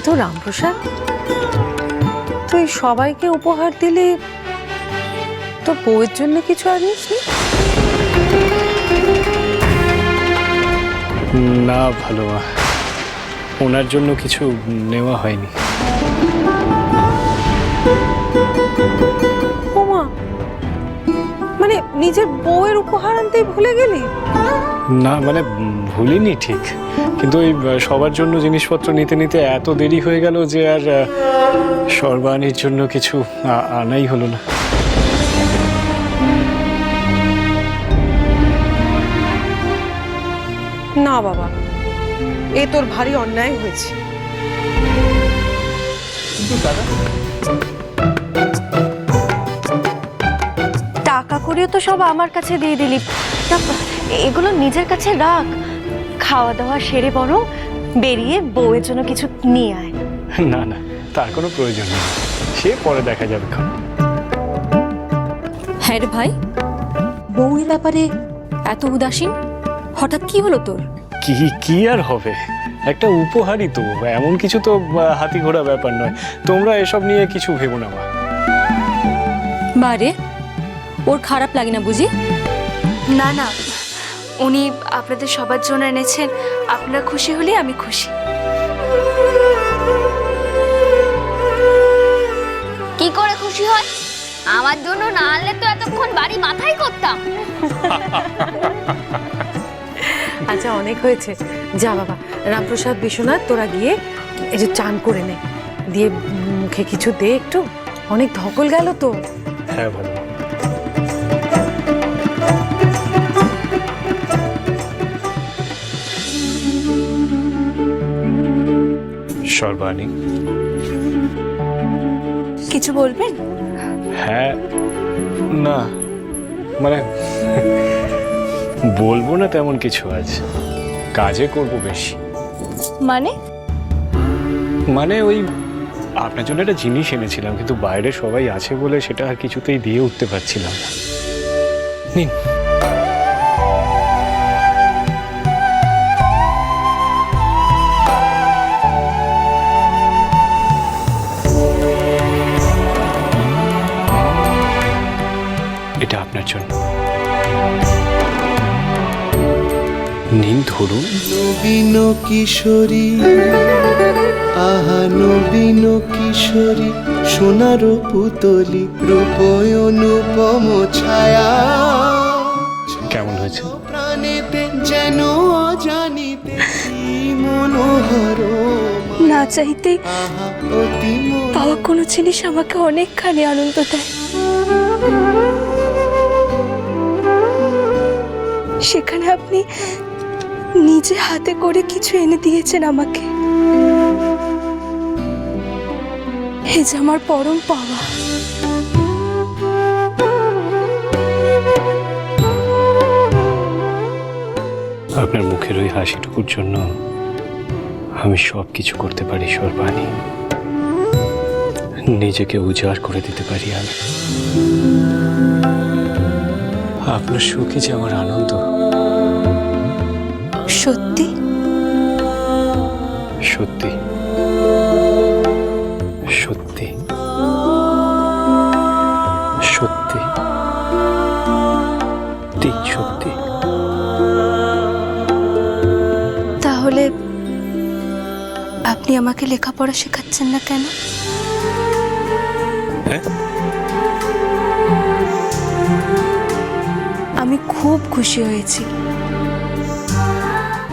কিন্তু রামপ্রসাদ, তুই সবাইকে উপহার দিলি, তোর বউয়ের জন্য কিছু আনিসনি? না ভালো মা, ওনার জন্য কিছু নেওয়া হয়নি। ওমা, মানে নিজের বউয়ের উপহার আনতেই ভুলে গেলি? না মানে ভুলিনি ঠিক, কিন্তু ওই সবার জন্য জিনিসপত্র নিতে নিতে এত দেরি হয়ে গেল যে আর সর্বাণীর জন্য কিছু আনাই হলো না। না বাবা, এ তোর ভারী অন্যায় হয়েছে। টাকা করিও তো সব আমার কাছে দিয়ে দিলি, এগুলো নিজের কাছে রাখ। খাওয়া দাওয়া সেরে বরং বেরিয়ে বউয়ের জন্য কিছু নিয়ে আয়। না না, তার কোনো প্রয়োজন নেই, সে পরে দেখা যাবে। হ্যাঁ রে ভাই, বউয়ের ব্যাপারে এত উদাসীন হঠাৎ কি হলো তোর? কি আর হবে, একটা উপহারই তো, এমন কিছু তো হাতি ঘোড়া ব্যাপার নয়। তোমরা এসব নিয়ে কিছু ভেবো না মা। বারে, ওর খারাপ লাগে না বুঝি? না না, উনি আপনাদের সবার জন্য এনেছেন, আপনারা খুশি হলে আমি খুশি। কি করে খুশি হয়? আমার জন্য না আনলে তো এতক্ষণ বাড়ি মাথায় করতাম। আচ্ছা, অনেক হয়েছে, যা বাবা। রামপ্রসাদ, বিশ্বনাথ, তোরা গিয়ে এই যে চান করে নে, দিয়ে মুখে কিছু দে একটু, অনেক ধকল গেল তো। হ্যাঁ ভালো। সর্বাণী, কিছু বলবেন? হ্যাঁ না মানে বলবো না তেমন কিছু, আজ কাজে করব বেশি। মানে ওই আপনার জন্য একটা জিনিস এনেছিলাম, কিন্তু বাইরে সবাই আছে বলে সেটা আর কিছুতেই দিয়ে উঠতে পারছিলাম না। নিন। এটা আপনার জন্য, নিন ধরুন। নবীন কিশোরী, আহা নবীন কিশোরী, সোনার পুতলি, রূপয়নুপম ছায়া। কেমন হয়েছে? প্রাণেতে যেন অজানিতে কি মনোহর, না চাইতে আহা অতি পাওয়া কোনো জিনিস আমাকে অনেকখানি আনন্দ দেয়। সেখানে আপনি নিজে হাতে করে কিছু এনে দিয়েছেন আমাকে, এ যে আমার পরম পাওয়া। আপনার মুখের ওই হাসিটুকুর জন্য আমি সব কিছু করতে পারি সর্বাণী, নিজেকে উজাড় করে দিতে পারি আমি। আপনার সুখে যে আমার আনন্দ। সত্যি সত্যি সত্যি সত্যি সত্যি। তাহলে আপনি আমাকে লেখাপড়া শেখাচ্ছেন না কেন? হ্যাঁ, আমি খুব খুশি হয়েছি,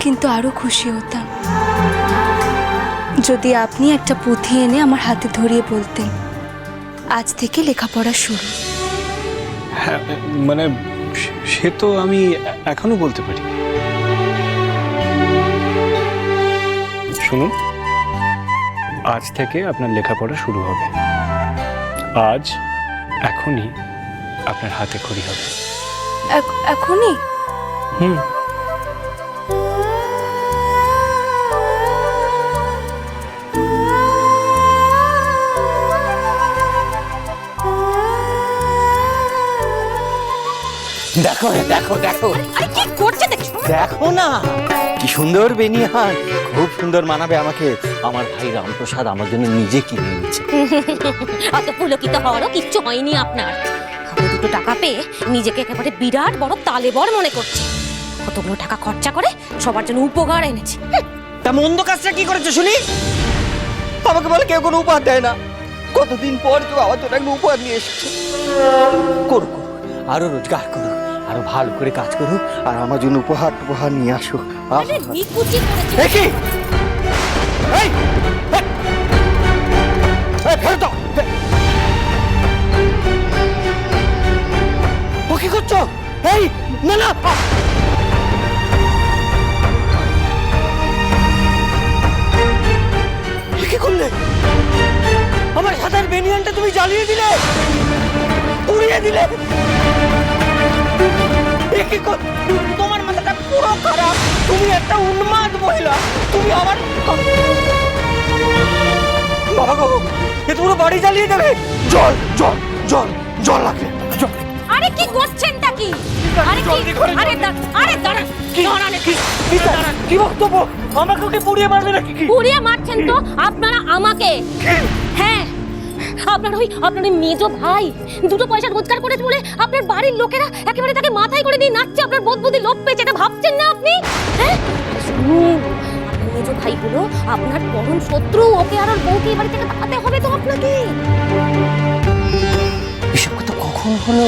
কিন্তু আরো খুশি হতাম যদি আপনি একটা পুঁথি এনে আমার হাতে ধরিয়ে বলতেন, আজ থেকে লেখাপড়া শুরু। হ্যাঁ মানে সে তো আমি এখনো বলতে পারি। শুনুন, আজ থেকে আপনার লেখাপড়া শুরু হবে। আজ এখনই আপনার হাতে খড়ি হবে। এখনই? হুম। দেখো দেখো দেখো, আরে কি করছে দেখি? দেখো না কি সুন্দর বেনিয়ান, খুব সুন্দর মানাবে আমাকে। আমার ভাই রামপ্রসাদ আমার জন্য নিজে কিনে এনেছে। অত পুলকিত হওয়ারও কিচ্ছু হয়নি আপনার। হাতে দুটো টাকা পেয়ে নিজেকে একেবারে বিরাট বড় তালেবর মনে করছে। কতগুলো টাকা খরচা করে সবার জন্য উপকার এনেছে। তা মন্দ কাজটা কি করেছো শুনি? আমাকে বলে কেউ কোনো উপহার দেয় না। কতদিন পর কেউ আমার জন্য একটা উপহার নিয়ে এসেছে। করুক, আরো রোজগার করুক, আরো ভালো করে কাজ করুক, আর আমার জন্য উপহার নিয়ে আসুক। আরে নিকুচি করেছে। এই কি? এই! এই, ফেরত দাও! ও কি করছো? এই, না না! কি করলে? আমার সাদার বেনিয়ানটা তুমি জ্বালিয়ে দিলে, পুড়িয়ে দিলে। তোমার মাথাটা পুরো খারাপ। তুমি একটা উন্মাদ মহিলা। তুমি আমার বাবা গো, এ পুরো বাড়ি জ্বালিয়ে দেবে। জল জল জল জল লাগবে। আরে কি করছেনটা কি? আরে কি? আরে আরে দাঁড়ান। কি বক্তব্য? আমাকে কি পুড়িয়ে মারবে নাকি? পুড়িয়ে মারছেন তো আপনারা আমাকে। হ্যাঁ, আপনার ওই মেজো ভাই দুটো পয়সা রোজগার করেছে বলে আপনার বাড়ির লোকেরা একেবারে তাকে মাথায় করে দিয়ে নাচছে। আপনার বোধবুদ্ধি লোপ পেয়েছে, এটা ভাবছেন না আপনি? হ্যাঁ, শুনুন, আপনার মেজো ভাই হলো আপনার পরম শত্রু। ওকে আর ওর বউকে এই বাড়ি থেকে তাড়াতে হবে তো আপনাকে। এসব কথা কখন হলো?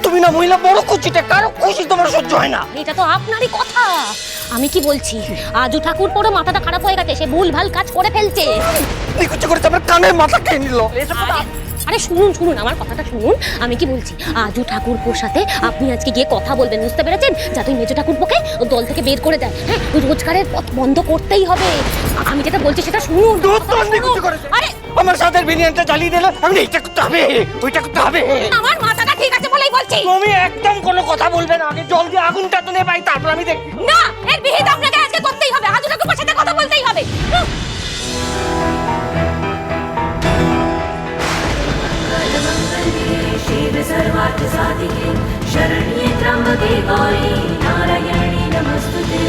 তুমি না মহিলা বড় কুচিটা, কারো খুশি তোমার সহ্য হয় না। এটা তো আপনারই কথা। আমি কি বলছি, আজু ঠাকুর পরে মাথাটা খারাপ হয়ে গেছে, সে ভুলভাল কাজ করে ফেলছে। নিকুচি করেছে, আমার কানের মাথা খেয়ে নিল। আরে শুনুন শুনুন, আমার কথাটা শুনুন। আমি কি বলছি, আজু ঠাকুরপোর সাথে আপনি আজকে গিয়ে কথা বলবেন, বুঝতে পেরেছেন? যাতে ওই মেজো ঠাকুরপোকে ও দল থেকে বের করে দেয়। হ্যাঁ, ওই রোজগারের পথ বন্ধ করতেই হবে। আমি যেটা বলছি সেটা শুনুন। আরে আমার সাথে বেনিয়ানটা জ্বালিয়ে দিল। আমি এইটা করতে হবে, ওইটা করতে হবে। আমার মাথাটা ঠিক আছে বলেই বলছি। তুমি একদম কোনো কথা বলবে না। আগে জল দিয়ে আগুনটা তো নে পাই, তারপর আমি দেখি। না, এর বিহিত আপনাকে আজকে করতেই হবে। আজু ঠাকুরপোর সাথে কথা বলতেই হবে। शिव सर्वार्थ साधिके शरण्ये त्र्यंबके गौरी नारायणी नमस्तुते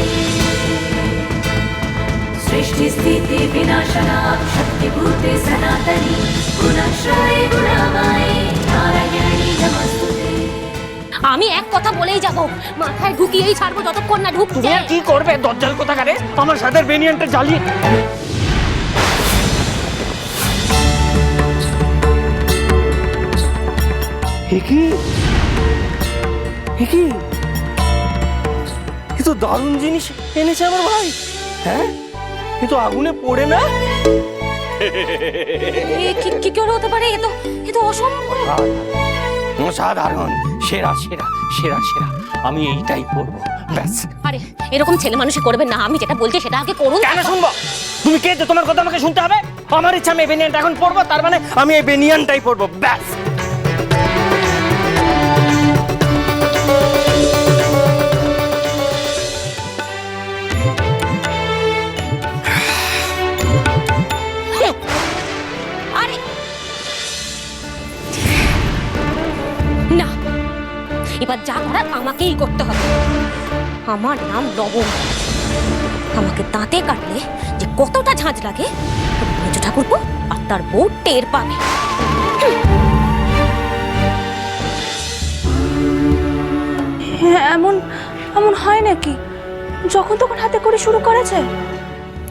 सृष्टि स्थिति विनाशना शक्तिभूते सनातनी गुणाश्रये गुणामाये नारायणी नमस्तुते। আমি এক কথা বলেই যাব, মাথায় ঢুকিয়েই ছাড়বো যতক্ষণ না ঢুকছে। তুমি আর কি করবে দজ্জাল কোথাকারে? আমার সাথে বেনিয়ানটা জ্বালিয়ে এ তো দারুণ জিনিস এনেছে আমার ভাই। হ্যাঁ, এ তো আগুনে পড়ে না। কি করে হতে পারে? এ তো অসম্ভব। অসাধারণ, সেরা সেরা সেরা সেরা। আমি এইটাই পড়বো, ব্যাস। আরে এরকম ছেলে মানুষই করবেন না। আমি যেটা বলছি সেটা আগে করুন। কেন শুনবো? তুমি কে যে তোমার কথা আমাকে শুনতে হবে? আমার ইচ্ছা আমি এই বেনিয়ানটা এখন পড়বো, তার মানে আমি এই বেনিয়ানটাই পড়বো, ব্যাস। আরে না, এবার যা করার আমাকেই করতে হবে। আমার নাম লবণ। আমাকে দাঁতে কাটলে যে কতটা ঝাঁঝ লাগে মেজো ঠাকুরপো আর তার বউ টের পাবে। এমন এমন হয় নাকি? যখন তখন হাতে করে শুরু করেছে?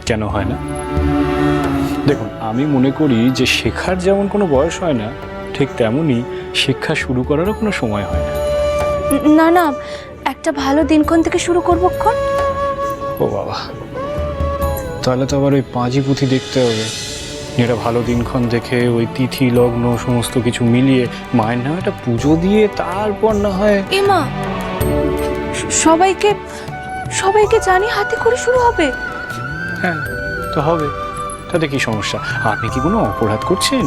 কেন হয় না? দেখুন, আমি মনে করি যে শেখার যেমন কোনো বয়স হয় না, ঠিক তেমনই শিক্ষা শুরু করারও কোনো সময় হয় না। না না, একটা ভালো দিনক্ষণ থেকে শুরু করবো। ও বাবা, তাহলে তো আবার ওই পাঁজি পুঁথি দেখতে হবে। এটা ভালো দিনক্ষণ দেখে ওই তিথি লগ্ন সমস্ত কিছু মিলিয়ে মায়ের নামে একটা পুজো দিয়ে তারপর না হয়। এমা, সবাইকে জানি হাতে করে শুরু হবে। হ্যাঁ, তো হবে, তাতে কি সমস্যা? আপনি কি কোনো অপরাধ করছেন?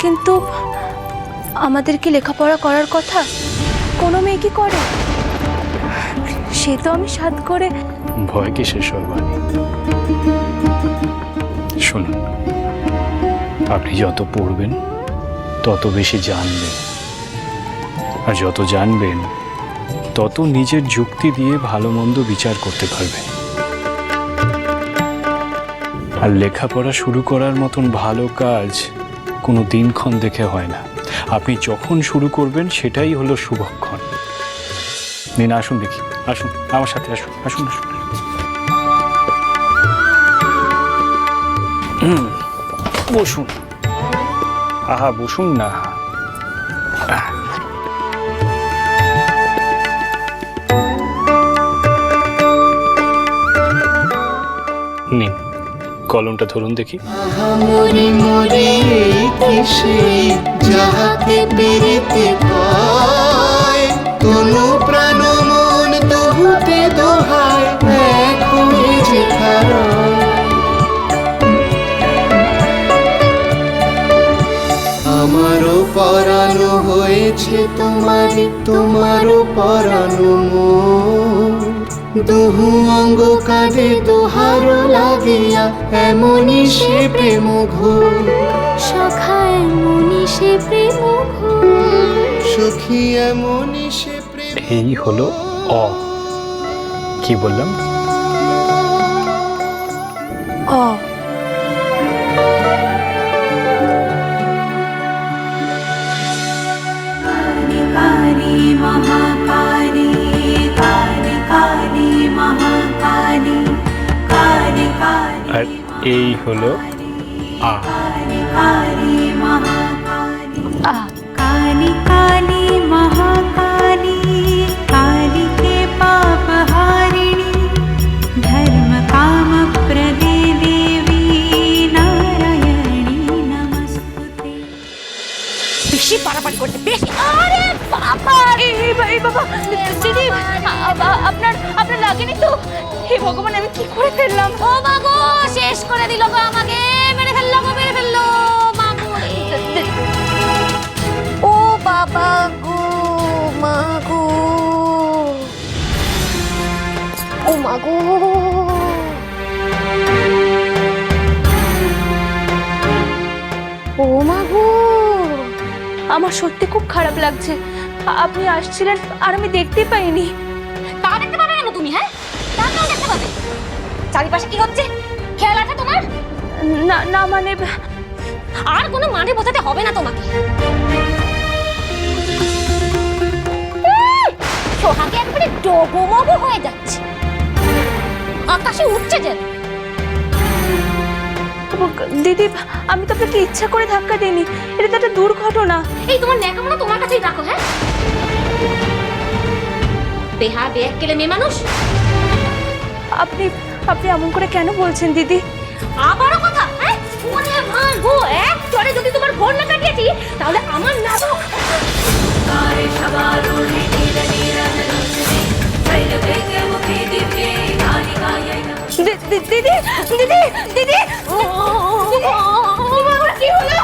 কিন্তু আমাদের কি লেখাপড়া করার কথা? কোনো মেয়ে কি করে? সে তো আমি সাধ করে। ভয় কিসের সর্বাণী? শুনুন, আপনি যত পড়বেন তত বেশি জানবেন, আর যত জানবেন তত নিজের যুক্তি দিয়ে ভালো মন্দ বিচার করতে পারবে। আর লেখাপড়া শুরু করার মতন ভালো কাজ কোনো দিনক্ষণ দেখে হয় না। আপনি যখন শুরু করবেন সেটাই হলো শুভক্ষণ। নিন, আসুন দেখি, আসুন আমার সাথে, আসুন আসুন আসুন। বসুন, আহা বসুন না। নিন, কলমটা ধরুন দেখি। মরি মরি এই কিসে যাহাকে পেরিতে কয়, তনু প্রাণ মন তহুতে দোহায় এক হয়ে যেখারয়। আমারও পরানো হয়েছে তোমারই, তোমারও পরানো মোর। দুহু অঙ্গ কাঁধে দোহারো লাগিয়া এমনই সে প্রেম ঘোর। সখা এমনই সে প্রেম ঘোর। সখী এমনই সে প্রেম। এই হলো অ। কি বললাম? অ। काली महाकाली काली काली महाकाली काली काली আর এই হলো আ। काली काली महाकाली আ। काली काली महाकाली काली के पाप हारिणी धर्म काम प्रदे देवी नारायणी नमस्ते। বেশি পারাপারি করতে বেশি। আরে বাবা, এই বাবা, দিদি, আপনার লাগেনি তো? হে ভগবান, আমি কি করে ফেললাম? ও মাগো, শেষ করে দিল গো আমাকে, মেরে ফেললো গো, মেরে ফেললো মাগো। ও বাবা গো, মা গো, ও মা গো। ও মা গো, আমার সত্যি খুব খারাপ লাগছে। আপনি আসছিলেন আর আমি দেখতেই পাইনি। তা দেখতে পাবে কেন তুমি? হ্যাঁ, তা কেন দেখতে পাবে? চারিপাশে কি হচ্ছে খেয়াল আছে তোমার? না না, মানে আর কোনো মানে বোঝাতে হবে না তোমাকে। সোহাগে একবারে ডগমগ হয়ে যাচ্ছে, আকাশে উঠছে যেন। দিদি, আমি তো আপনাকে ইচ্ছা করে ধাক্কা দিইনি, এটা তো একটা দুর্ঘটনা। এই তোমার ন্যাকামোনা তোমার কাছেই রাখো। হ্যাঁ, বেহা বেয়াক্কেলে মেয়ে মানুষ। আপনি আপনি এমন করে কেন বলছেন দিদি? আবারও কথা? হ্যাঁ, ওরে মা গো, এক চড়ে যদি তোমার ঘর না কাটিয়েছি তাহলে আমার না গো। कारे शबारूढे नील नीरजलोचने शैलवेगे मुखे दिव्ये कालिकायै नमः। দিদি দিদি দিদি, কি হলো?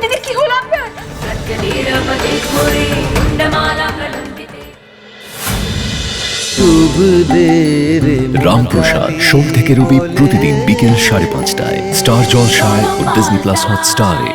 দিদি, কি হলো আপনার? सत्यनीरवदे घोरे कुण्डमाला प्रलम्बिते। শুভ দে রে রামপ্রসাদ সোম থেকে রবি প্রতিদিন বিকেল 5:30টায় স্টার জলসায় ও ডিজনি প্লাস হটস্টারে।